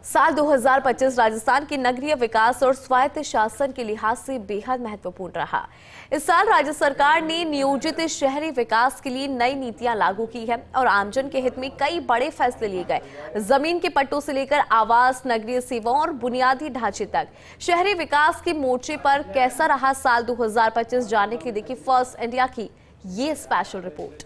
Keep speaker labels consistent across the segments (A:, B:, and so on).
A: साल 2025 राजस्थान के नगरीय विकास और स्वायत्त शासन के लिहाज से बेहद महत्वपूर्ण रहा। इस साल राज्य सरकार ने नियोजित शहरी विकास के लिए नई नीतियां लागू की है और आमजन के हित में कई बड़े फैसले लिए गए। जमीन के पट्टों से लेकर आवास, नगरीय सेवाओं और बुनियादी ढांचे तक शहरी विकास के मोर्चे पर कैसा रहा साल 2025 जानने के लिए देखिए फर्स्ट इंडिया की ये स्पेशल रिपोर्ट।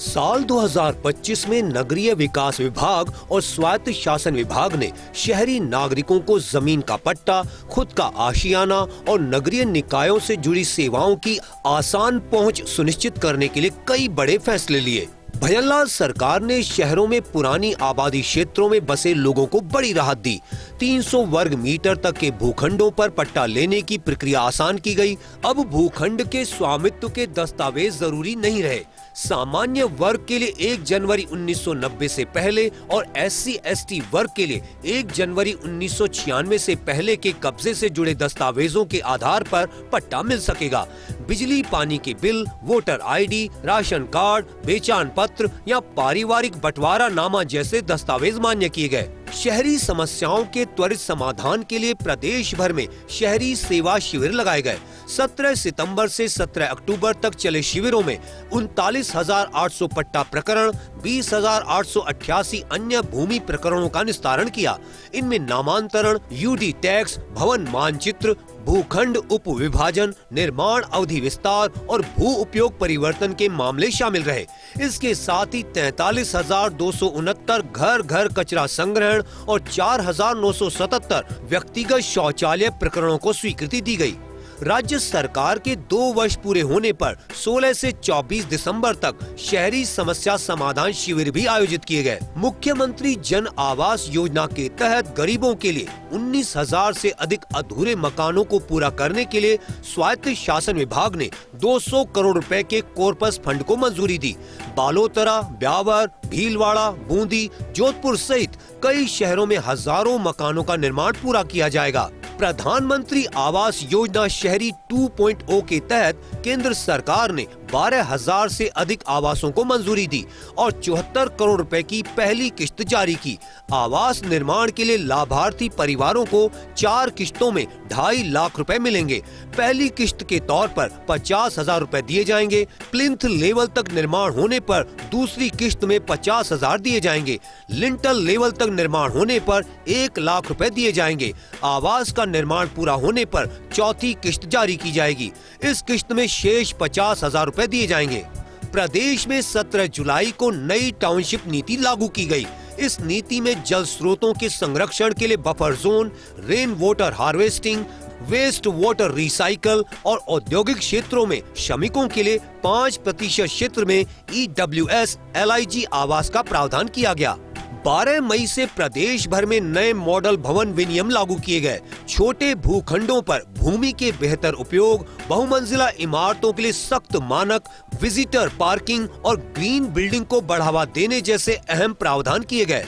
B: साल 2025 में नगरीय विकास विभाग और स्वायत्त शासन विभाग ने शहरी नागरिकों को जमीन का पट्टा, खुद का आशियाना और नगरीय निकायों से जुड़ी सेवाओं की आसान पहुंच सुनिश्चित करने के लिए कई बड़े फैसले लिए। भजनलाल सरकार ने शहरों में पुरानी आबादी क्षेत्रों में बसे लोगों को बड़ी राहत दी। 300 वर्ग मीटर तक के भूखंडों पर पट्टा लेने की प्रक्रिया आसान की गई। अब भूखंड के स्वामित्व के दस्तावेज जरूरी नहीं रहे। सामान्य वर्ग के लिए 1 जनवरी 1990 से पहले और SC/ST वर्ग के लिए 1 जनवरी 1996 से पहले के कब्जे से जुड़े दस्तावेजों के आधार पर पट्टा मिल सकेगा। बिजली पानी के बिल, वोटर ID, राशन कार्ड, बेचान पत्र या पारिवारिक बंटवारा नामा जैसे दस्तावेज मान्य किए गए। शहरी समस्याओं के त्वरित समाधान के लिए प्रदेश भर में शहरी सेवा शिविर लगाए गए। 17 सितंबर से 17 अक्टूबर तक चले शिविरों में 39,800 पट्टा प्रकरण, 20,888 अन्य भूमि प्रकरणों का निस्तारण किया। इनमें नामांतरण, UD टैक्स, भवन मानचित्र, भूखंड उप विभाजन, निर्माण अवधि विस्तार और भू उपयोग परिवर्तन के मामले शामिल रहे। इसके साथ ही 43,269 घर घर कचरा संग्रहण और 4,977 व्यक्तिगत शौचालय प्रकरणों को स्वीकृति दी गई। राज्य सरकार के 2 वर्ष पूरे होने पर 16 से 24 दिसंबर तक शहरी समस्या समाधान शिविर भी आयोजित किए गए। मुख्यमंत्री जन आवास योजना के तहत गरीबों के लिए 19,000 से अधिक अधूरे मकानों को पूरा करने के लिए स्वायत्त शासन विभाग ने 200 करोड़ रुपए के कॉर्पस फंड को मंजूरी दी। बालोतरा, ब्यावर, भीलवाड़ा, बूंदी, जोधपुर सहित कई शहरों में हजारों मकानों का निर्माण पूरा किया जाएगा। प्रधानमंत्री आवास योजना शहरी 2.0 के तहत केंद्र सरकार ने 12,000 से अधिक आवासों को मंजूरी दी और 74 करोड़ रुपए की पहली किश्त जारी की। आवास निर्माण के लिए लाभार्थी परिवारों को 4 किश्तों में 2.5 लाख रुपए मिलेंगे। पहली किश्त के तौर पर 50,000 रुपए दिए जाएंगे। प्लिंथ लेवल तक निर्माण होने पर दूसरी किश्त में 50,000 दिए जाएंगे। लिंटल लेवल तक निर्माण होने पर 1 लाख रुपए दिए जाएंगे। आवास का निर्माण पूरा होने पर चौथी किश्त जारी की जाएगी। इस किश्त में शेष 50,000 रुपए दिए जाएंगे। प्रदेश में 17 जुलाई को नई टाउनशिप नीति लागू की गई। इस नीति में जल स्रोतों के संरक्षण के लिए buffer zone, rain water harvesting, waste water recycle और औद्योगिक क्षेत्रों में श्रमिकों के लिए 5% क्षेत्र में EWS LIG आवास का प्रावधान किया गया। 12 मई से प्रदेश भर में नए मॉडल भवन विनियम लागू किए गए। छोटे भूखंडों पर भूमि के बेहतर उपयोग, बहुमंजिला इमारतों के लिए सख्त मानक, विजिटर पार्किंग और ग्रीन बिल्डिंग को बढ़ावा देने जैसे अहम प्रावधान किए गए।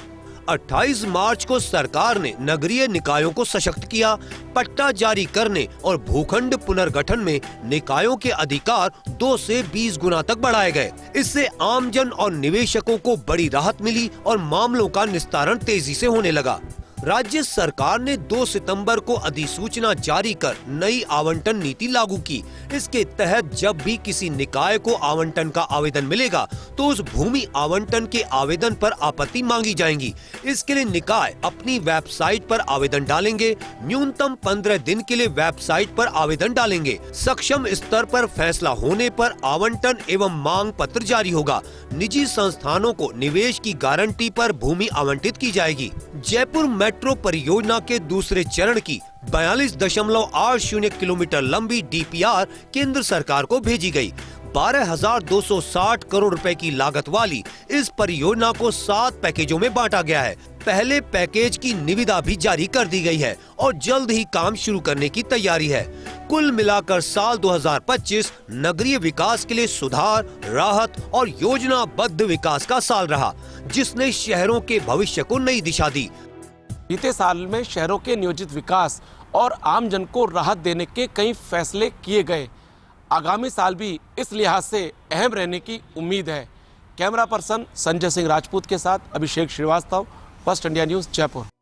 B: 28 मार्च को सरकार ने नगरीय निकायों को सशक्त किया। पट्टा जारी करने और भूखंड पुनर्गठन में निकायों के अधिकार 2 से 20 गुना तक बढ़ाए गए। इससे आमजन और निवेशकों को बड़ी राहत मिली और मामलों का निस्तारण तेजी से होने लगा। राज्य सरकार ने 2 सितंबर को अधिसूचना जारी कर नई आवंटन नीति लागू की। इसके तहत जब भी किसी निकाय को आवंटन का आवेदन मिलेगा तो उस भूमि आवंटन के आवेदन पर आपत्ति मांगी जाएंगी। इसके लिए निकाय अपनी वेबसाइट पर आवेदन डालेंगे। न्यूनतम 15 दिन के लिए वेबसाइट पर आवेदन डालेंगे। सक्षम स्तर पर फैसला होने पर आवंटन एवं मांग पत्र जारी होगा। निजी संस्थानों को निवेश की गारंटी पर भूमि आवंटित की जाएगी। जयपुर मेट्रो परियोजना के दूसरे चरण की 42.80 किलोमीटर लंबी DPR केंद्र सरकार को भेजी गई। 12,260 करोड़ रुपए की लागत वाली इस परियोजना को 7 पैकेजों में बांटा गया है। पहले पैकेज की निविदा भी जारी कर दी गई है और जल्द ही काम शुरू करने की तैयारी है। कुल मिलाकर साल 2025 नगरीय विकास के लिए सुधार, राहत और योजनाबद्ध विकास का साल रहा, जिसने शहरों के भविष्य को नई दिशा दी।
C: बीते साल में शहरों के नियोजित विकास और आम जन को राहत देने के कई फैसले किए गए। आगामी साल भी इस लिहाज से अहम रहने की उम्मीद है। कैमरा पर्सन संजय सिंह राजपूत के साथ Abhishek Shrivastava, First India News Jaipur.